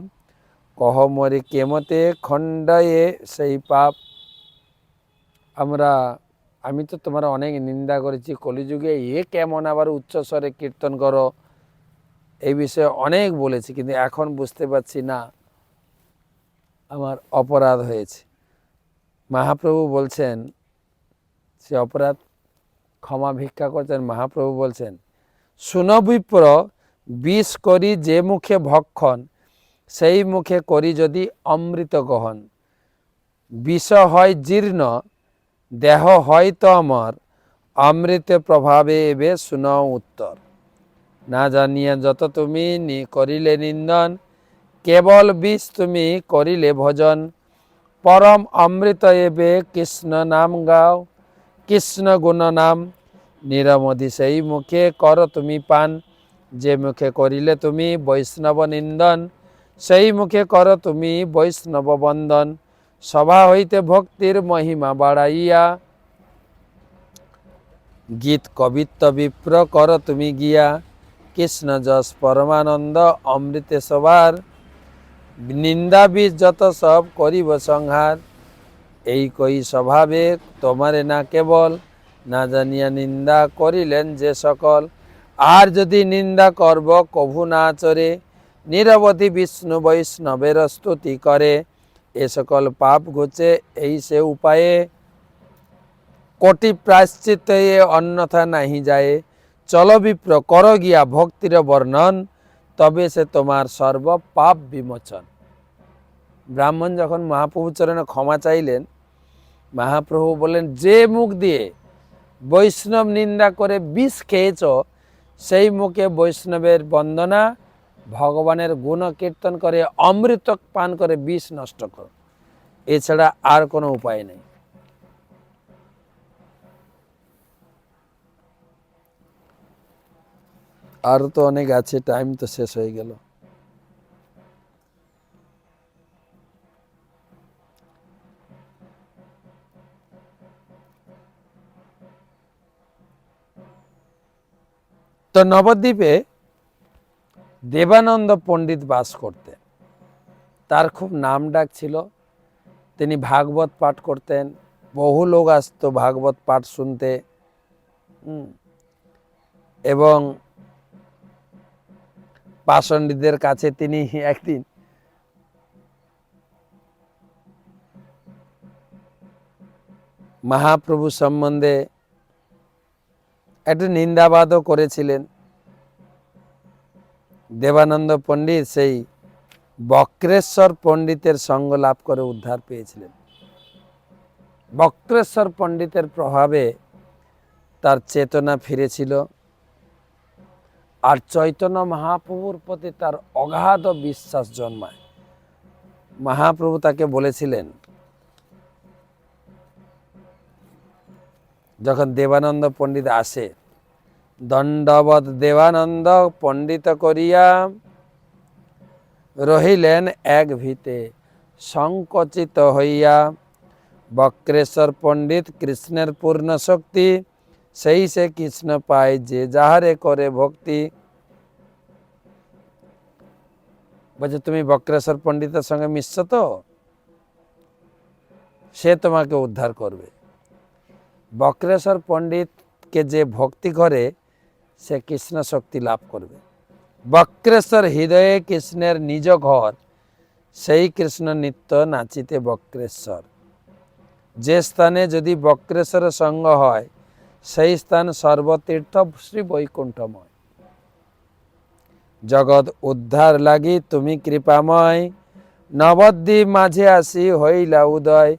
কহ মরে কেমতে খণ্ডয়ে সেই পাপ। আমি তো তোমার অনেক নিন্দা করেছি, কলিযুগে এ কেমন আবার উচ্চস্বরে কীর্তন করো, এই বিষয়ে অনেক বলেছি, কিন্তু এখন বুঝতে পারছি না আমার অপরাধ হয়েছে। মহাপ্রভু বলছেন, সে অপরাধ ক্ষমা ভিক্ষা করছেন। মহাপ্রভু বলছেন, শুন বিপ্র বিষ করি যে মুখে ভক্ষণ, সেই মুখে করি যদি অমৃত গ্রহণ। বিষ হয় জীর্ণ, দেহ হয় তো অমর, অমৃত প্রভাবে এবে শুনাও উত্তর। না জানিয়া যত তুমি করিলে নিন্দন, কেবল বিষ তুমি করিলে ভজন। পরম অমৃত এবে কৃষ্ণ নাম গাও, কৃষ্ণ গুণ নাম নিরমধি সেই মুখে কর তুমি পান। যে মুখে করিলে তুমি বৈষ্ণব নিন্দন, সেই মুখে কর তুমি বৈষ্ণব বন্দন। সভা হইতে ভক্তির মহিমা বাড়াইয়া, গীত কবিত্ব বিপ্র কর তুমি গিয়া। কৃষ্ণ যশ পরমানন্দ অমৃতে সবার, নিন্দা বীজ যত সব করিব সংহার। এই কই স্বভাবে তোমারে না কেবল, না জানিয়া নিন্দা করিলেন যে সকল। আর যদি নিন্দা করব কভু না চরে, নিরবধি বিষ্ণু বৈষ্ণবের স্তুতি করে। এ সকল পাপ ঘুচে এই সে উপায়ে, কোটি প্রায়শ্চিত্ত অন্যথা নাহি যায়। চলো বিপ্র কর গিয়া ভক্তির বর্ণন, তবে সে তোমার সর্ব পাপ বিমোচন। ব্রাহ্মণ যখন মহাপ্রভু চরণে ক্ষমা চাইলেন, মহাপ্রভু বলেন যে মুখ দিয়ে বৈষ্ণব নিন্দা করে বিষ খেয়েছ, সেই মুখে বৈষ্ণবের বন্দনা, ভগবানের গুণ কীর্তন করে অমৃত পান করে বিষ নষ্ট করো। এছাড়া আর কোনো উপায় নেই। আরও তো অনেক আছে, টাইম তো শেষ হয়ে গেল। তো নবদ্বীপে দেবানন্দ পণ্ডিত বাস করতেন। তার খুব নাম ডাক ছিল। তিনি ভাগবত পাঠ করতেন, বহু লোক আসতো ভাগবত পাঠ শুনতে। এবং পাষণ্ডিতদের কাছে তিনি একদিন মহাপ্রভু সম্বন্ধে একটা নিন্দাবাদও করেছিলেন। দেবানন্দ পণ্ডিত সেই বক্রেশ্বর পণ্ডিতের সঙ্গ লাভ করে উদ্ধার পেয়েছিলেন। বক্রেশ্বর পণ্ডিতের প্রভাবে তার চেতনা ফিরেছিল, আর চৈতন্য মহাপ্রভুর প্রতি তার অগাধ বিশ্বাস জন্মায়। মহাপ্রভু তাকে বলেছিলেন, যখন দেবানন্দ পণ্ডিত আসে, দণ্ডবৎ দেবানন্দ পণ্ডিত করিয়া, রহিলেন এক ভিতে সংকোচিত হইয়া। বক্রেশ্বর পণ্ডিত কৃষ্ণের পূর্ণ শক্তি, সেই সে কৃষ্ণ পায় যে যাহারে করে ভক্তি। বলছে তুমি বক্রেশ্বর পণ্ডিতের সঙ্গে মিশছো তো, সে তোমাকে উদ্ধার করবে। বক্রেশ্বর পণ্ডিতকে যে ভক্তি করে, সে কৃষ্ণ শক্তি লাভ করবে। বক্রেশ্বর হৃদয়ে কৃষ্ণের নিজ ঘর, সেই কৃষ্ণ নিত্য নাচিতে বক্রেশ্বর। যে স্থানে যদি বক্রেশ্বরের সঙ্গ হয়, সেই স্থান সর্বতীর্থ শ্রী বৈকুণ্ঠময়। জগৎ উদ্ধার লাগি তুমি কৃপাময়, নবদ্বীপ মাঝে আসি হইলা উদয়।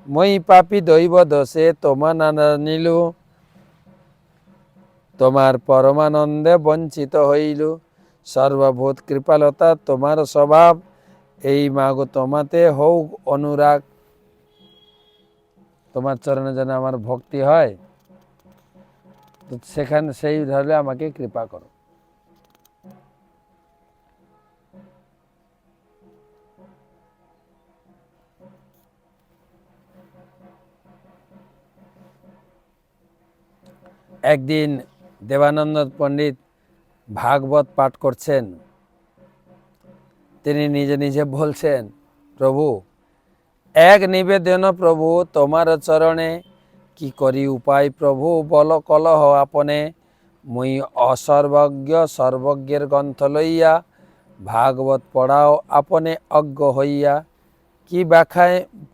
মই পাপী দৈব দোষে তোমা না নিলু, তোমার পরমানন্দে বঞ্চিত হইলু। সর্বভূত কৃপালতা তোমার স্বভাব, এই মাগো তোমাতে হোক অনুরাগ। তোমার চরণে যেন আমার ভক্তি হয়, তো সেখানে সেই ধরলে আমাকে কৃপা করো। একদিন দেবানন্দ পণ্ডিত ভাগবত পাঠ করছেন। তিনি নিজে নিজে বলছেন, প্রভু এক নিবেদন প্রভু তোমার চরণে, কি করি উপায় প্রভু বল কলহ আপনে। মুই অসর্বজ্ঞ সর্বজ্ঞের গ্রন্থ লইয়া, ভাগবত পড়াও আপনে অজ্ঞ হইয়া।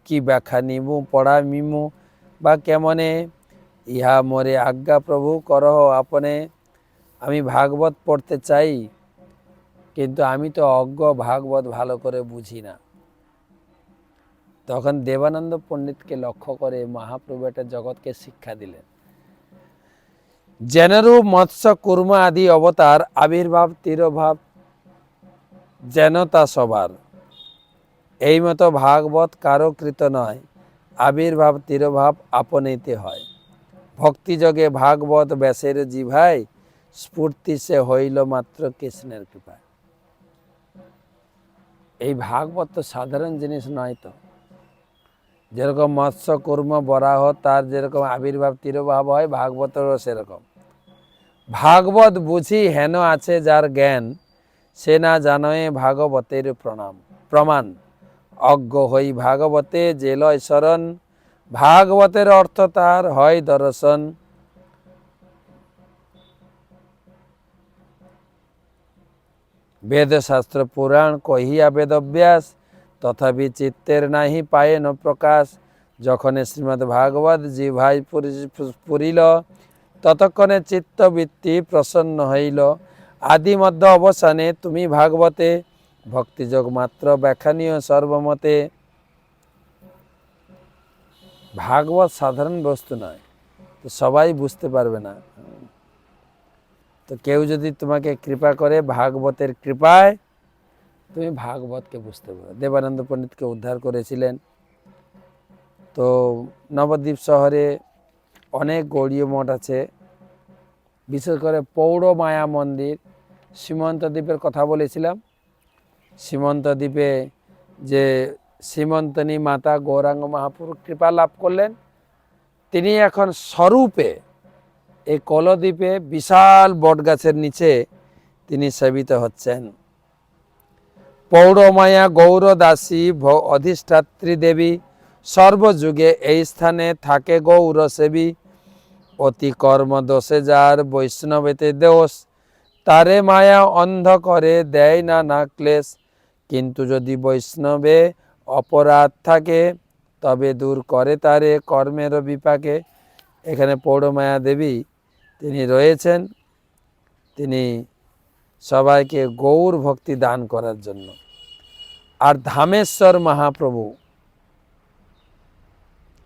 কি ব্যাখ্যা নিমু পড়া মিমু বা কেমনে, ইহা মোরে আজ্ঞা প্রভু করহ আপনে। আমি ভাগবত পড়তে চাই, কিন্তু আমি তো অজ্ঞ, ভাগবত ভালো করে বুঝি না। তখন দেবানন্দ পণ্ডিতকে লক্ষ্য করে মহাপ্রভু একটা জগৎকে শিক্ষা দিলেন, যেনরূপ মৎস্য কুর্ম আদি অবতার আবির্ভাব তিরোভাব যেন তা সবার, এই মতো ভাগবত কারো কৃত নয়, আবির্ভাব তিরোভাব আপনেতে হয়। ভক্তিযোগে ভাগবত ব্যাসের জিভায়, স্ফূর্তি সে হইল মাত্র কৃষ্ণের কৃপায়। এই ভাগবত তো সাধারণ জিনিস নয় তো। যেরকম মৎস্য কুর্ম বরাহ তার যেরকম আবির্ভাব তিরোভাব হয়, ভাগবতেরও সেরকম। ভাগবত বুঝি হেন আছে যার জ্ঞান, সে না জানয়ে ভাগবতের প্রমাণ। অজ্ঞ হই ভাগবতে যে লয় শরণ, ভাগবতের অর্থ তার হয় দর্শন। বেদশাস্ত্র পুরাণ কহিয়া বেদব্যাস, তথাপি চিত্তের নাহি পায়েন প্রকাশ। যখন শ্রীমদ্ ভাগবত জিভাই পুরিল, ততক্ষণে চিত্তবৃত্তি প্রসন্ন হইল। আদি মধ্য অবসানে তুমি ভাগবতে, ভক্তিযোগ মাত্র ব্যাখ্যানীয় সর্বমতে। ভাগবত সাধারণ বস্তু নয়, তো সবাই বুঝতে পারবে না। তো কেউ যদি তোমাকে কৃপা করে, ভাগবতের কৃপায় তুমি ভাগবতকে বুঝতে পারো। দেবানন্দ পণ্ডিতকে উদ্ধার করেছিলেন। তো নবদ্বীপ শহরে অনেক গৌড়ীয় মঠ আছে, বিশেষ করে পৌড় মায়া মন্দির। সীমন্ত দ্বীপের কথা বলেছিলাম, সীমন্ত দ্বীপে যে সীমন্তনী মাতা গৌরাঙ্গ মহাপ্রভু কৃপা লাভ করলেন, তিনি এখন স্বরূপে এই কলদ্বীপে বিশাল বটগাছের নিচে তিনি সেবিত হচ্ছেন। পৌড়মায়া গৌর দাসী অধিষ্ঠাত্রী দেবী, সর্বযুগে এই স্থানে থাকে গৌর সেবী। অতি কর্ম দোষে যার বৈষ্ণবেতে দোষ, তারে মায়া অন্ধ করে দেয় না ক্লেশ। কিন্তু যদি বৈষ্ণবে অপরাধ থাকে, তবে দূর করে তারে কর্মের বিপাকে। এখানে পৌড়মায়া দেবী তিনি রয়েছেন, তিনি সবাইকে গৌর ভক্তি দান করার জন্য। আর ধামেশ্বর মহাপ্রভু,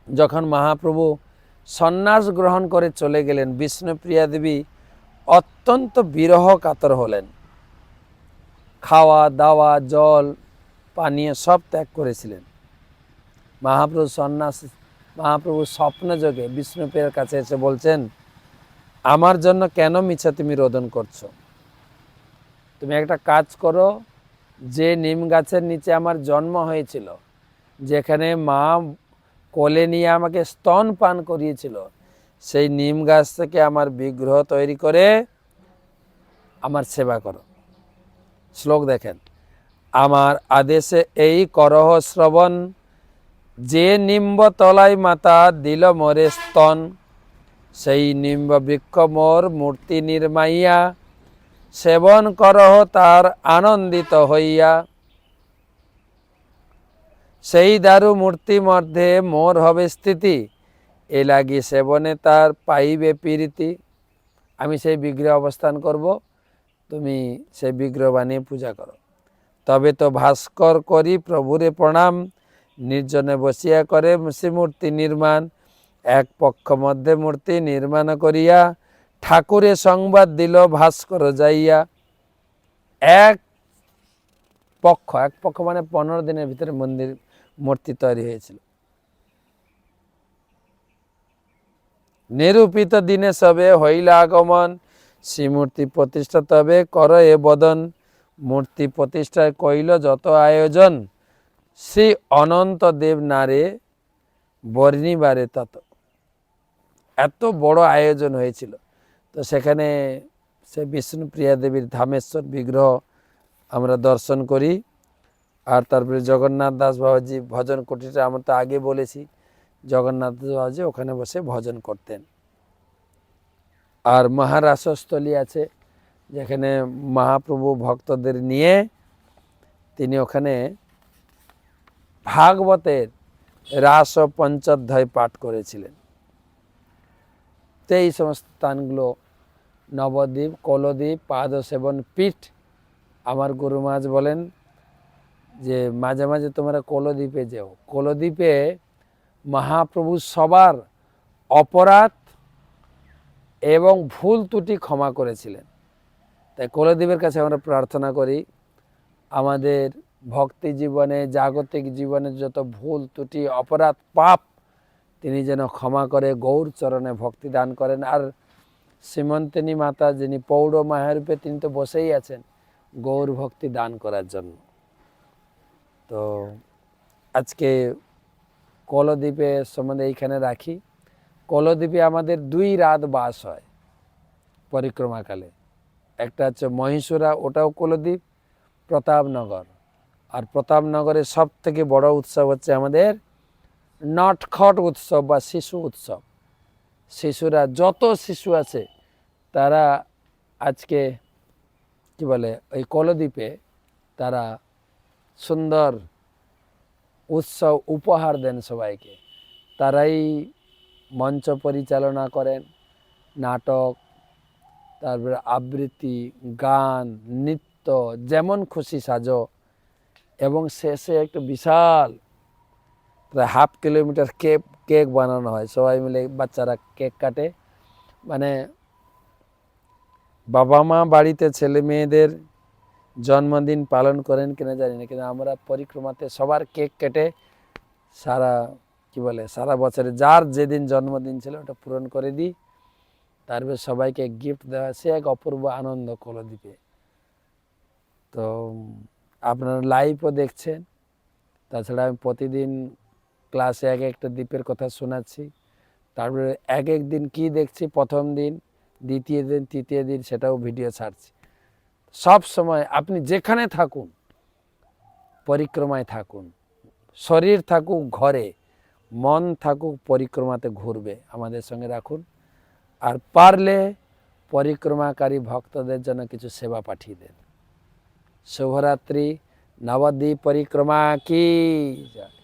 যখন মহাপ্রভু সন্ন্যাস গ্রহণ করে চলে গেলেন, বিষ্ণুপ্রিয়া দেবী অত্যন্ত বিরহ কাতর হলেন। খাওয়া দাওয়া জল পানীয় সব ত্যাগ করেছিলেন। মহাপ্রভু স্বপ্নযোগে বিষ্ণুপ্রিয়ার কাছে এসে বলছেন, আমার জন্য কেন মিছা তুমি রোদন করছো? তুমি একটা কাজ করো, যে নিম গাছের নিচে আমার জন্ম হয়েছিল, যেখানে মা কোলে নিয়ে আমাকে স্তন পান করিয়েছিল, সেই নিম গাছ থেকে আমার বিগ্রহ তৈরি করে আমার সেবা করো। শ্লোক দেখেন, আমার আদেশে এই করহ শ্রবণ, যে নিম্ব তলায় মাতা দিল মোরে স্তন, সেই নিম্ব বৃক্ষ মোর মূর্তি নির্মাইয়া, সেবন করহ তার আনন্দিত হইয়া। সেই দারু মূর্তি মধ্যে মোর হবে স্থিতি, এ লাগি সেবনে তার পাইবে প্রীতি। আমি সেই বিগ্রহে অবস্থান করব, তুমি সেই বিগ্রহ বানিয়ে পূজা করো। তবে তো ভাস্কর করি প্রভুরে প্রণাম, নির্জনে বসিয়া করে মূর্তি নির্মাণ। এক পক্ষ মধ্যে মূর্তি নির্মাণ করিয়া, ঠাকুরে সংবাদ দিল ভাস্কর যাইয়া। এক পক্ষ মানে 15 দিনের ভিতরে মূর্তি তৈরি হয়েছিল। নিরূপিত দিনে সবে হইল আগমন, শ্রীমূর্তি প্রতিষ্ঠা তবে কর এ বদন। মূর্তি প্রতিষ্ঠায় কইল যত আয়োজন, শ্রী অনন্ত দেব নারে বর্ণিবারে তত। এত বড় আয়োজন হয়েছিল। তো সেখানে সে বিষ্ণুপ্রিয়া দেবীর ধামেশ্বর বিগ্রহ আমরা দর্শন করি। আর তারপরে জগন্নাথ দাস বাবাজি ভজন কুটিরটা আমরা তো আগে বলেছি, জগন্নাথ দাস বাবাজি ওখানে বসে ভজন করতেন। আর মহারাসস্থলী আছে, যেখানে মহাপ্রভু ভক্তদের নিয়ে তিনি ওখানে ভাগবতের রাস ও পঞ্চাধ্যায় পাঠ করেছিলেন। তো এই সমস্ত স্থানগুলো নবদ্বীপ, কলদ্বীপ, পাদসেবন পীঠ আমার গুরু মহারাজ বলেন যে মাঝে মাঝে তোমরা কোলদ্বীপে যেও। কোলদ্বীপে মহাপ্রভু সবার অপরাধ এবং ভুল ত্রুটি ক্ষমা করেছিলেন। তাই কোলদ্বীপের কাছে আমরা প্রার্থনা করি আমাদের ভক্তি জীবনে, জাগতিক জীবনে যত ভুল ত্রুটি, অপরাধ, পাপ তিনি যেন ক্ষমা করে গৌর চরণে ভক্তি দান করেন। আর শ্রীমন্তিনী মাতা যিনি পৌড় মায়ারূপে, তিনি তো বসেই আছেন গৌর ভক্তি দান করার জন্য। তো আজকে কোলদ্বীপের সম্বন্ধে এইখানে রাখি। কোলদ্বীপে আমাদের 2 রাত বাস হয় পরিক্রমাকালে। একটা হচ্ছে মহীশূরা, ওটাও কোলদ্বীপ, প্রতাপনগর। আর প্রতাপনগরের সব থেকে বড় উৎসব হচ্ছে আমাদের নটখট উৎসব বা শিশু উৎসব। শিশুরা, যত শিশু আছে তারা আজকে কি বলে ওই কোলদ্বীপে তারা সুন্দর উৎসব উপহার দেন সবাইকে। তারাই মঞ্চ পরিচালনা করেন, নাটক, তারপরে আবৃত্তি, গান, নৃত্য, যেমন খুশি সাজো। এবং শেষে একটা বিশাল প্রায় 1/2 কিলোমিটার কেক বানানো হয়। সবাই মিলে বাচ্চারা কেক কাটে। মানে বাবা মা বাড়িতে ছেলে মেয়েদের জন্মদিন পালন করেন কিনা জানি না, কিন্তু আমরা পরিক্রমাতে সবার কেক কেটে সারা কি বলে সারা বছরে যার যেদিন জন্মদিন ছিল ওটা পূরণ করে দিই। তারপরে সবাইকে গিফট দেওয়া, সে এক অপূর্ব আনন্দ কোলদ্বীপে। তো আপনারা লাইভও দেখছেন। তাছাড়া আমি প্রতিদিন ক্লাসে এক একটা দ্বীপের কথা শোনাচ্ছি। তারপরে এক এক দিন কী দেখছি, প্রথম দিন, দ্বিতীয় দিন, তৃতীয় দিন, সেটাও ভিডিও ছাড়ছি। সব সময় আপনি যেখানে থাকুন পরিক্রমায় থাকুন। শরীর থাকুক ঘরে, মন থাকুক পরিক্রমাতে ঘুরবে, আমাদের সঙ্গে রাখুন। আর পারলে পরিক্রমাকারী ভক্তদের জন্য কিছু সেবা পাঠিয়ে দেন। শুভরাত্রি। নবদ্বীপ পরিক্রমা কি জয়।